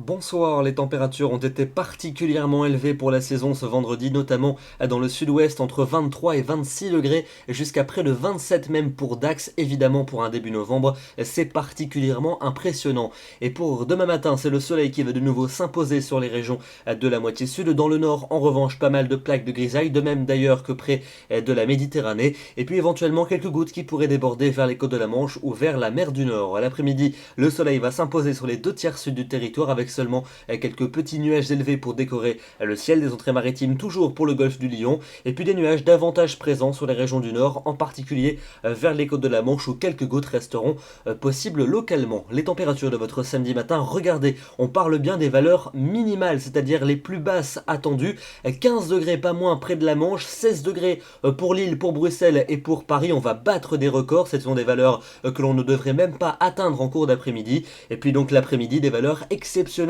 Bonsoir, les températures ont été particulièrement élevées pour la saison ce vendredi, notamment dans le sud-ouest entre 23 et 26 degrés, jusqu'à près de 27 même pour Dax, évidemment pour un début novembre, c'est particulièrement impressionnant. Et pour demain matin, c'est le soleil qui va de nouveau s'imposer sur les régions de la moitié sud. Dans le nord, en revanche, pas mal de plaques de grisaille, de même d'ailleurs que près de la Méditerranée, et puis éventuellement quelques gouttes qui pourraient déborder vers les côtes de la Manche ou vers la mer du Nord. À l'après-midi, le soleil va s'imposer sur les deux tiers sud du territoire avec seulement quelques petits nuages élevés pour décorer le ciel des entrées maritimes, toujours pour le golfe du Lion, et puis des nuages davantage présents sur les régions du nord, en particulier vers les côtes de la Manche où quelques gouttes resteront possibles localement. Les températures de votre samedi matin, regardez, on parle bien des valeurs minimales, c'est-à-dire les plus basses attendues, 15 degrés pas moins près de la Manche, 16 degrés pour Lille, pour Bruxelles et pour Paris, on va battre des records, ce sont des valeurs que l'on ne devrait même pas atteindre en cours d'après-midi, et puis donc l'après-midi, des valeurs exceptionnellement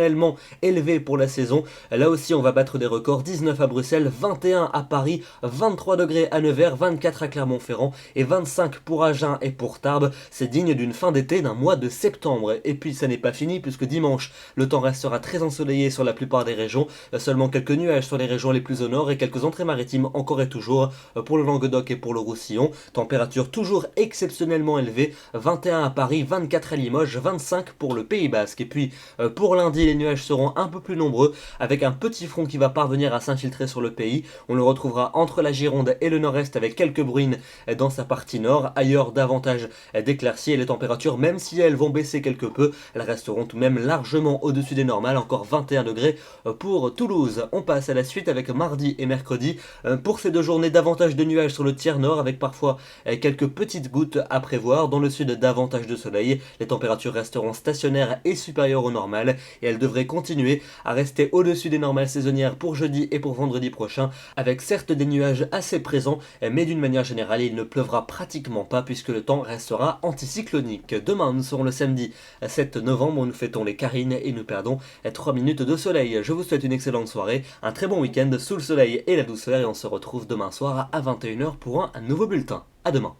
élevées pour la saison. Là aussi, on va battre des records. 19 à Bruxelles, 21 à Paris, 23 degrés à Nevers, 24 à Clermont-Ferrand et 25 pour Agen et pour Tarbes. C'est digne d'une fin d'été, d'un mois de septembre. Et puis, ça n'est pas fini puisque dimanche, le temps restera très ensoleillé sur la plupart des régions. Seulement quelques nuages sur les régions les plus au nord et quelques entrées maritimes encore et toujours pour le Languedoc et pour le Roussillon. Température toujours exceptionnellement élevée. 21 à Paris, 24 à Limoges, 25 pour le Pays Basque. Et puis, pour lundi, les nuages seront un peu plus nombreux, avec un petit front qui va parvenir à s'infiltrer sur le pays. On le retrouvera entre la Gironde et le nord-est avec quelques bruines dans sa partie nord. Ailleurs, davantage d'éclaircies et les températures, même si elles vont baisser quelque peu, elles resteront tout de même largement au-dessus des normales. Encore 21 degrés pour Toulouse. On passe à la suite avec mardi et mercredi. Pour ces deux journées, davantage de nuages sur le tiers nord, avec parfois quelques petites gouttes à prévoir. Dans le sud, davantage de soleil. Les températures resteront stationnaires et supérieures au normal, et elles devraient continuer à rester au-dessus des normales saisonnières pour jeudi et pour vendredi prochain, avec certes des nuages assez présents, mais d'une manière générale, il ne pleuvra pratiquement pas puisque le temps restera anticyclonique. Demain, nous serons le samedi 7 novembre, où nous fêtons les Carines et nous perdons 3 minutes de soleil. Je vous souhaite une excellente soirée, un très bon week-end sous le soleil et la douceur, et on se retrouve demain soir à 21 h pour un nouveau bulletin. À demain.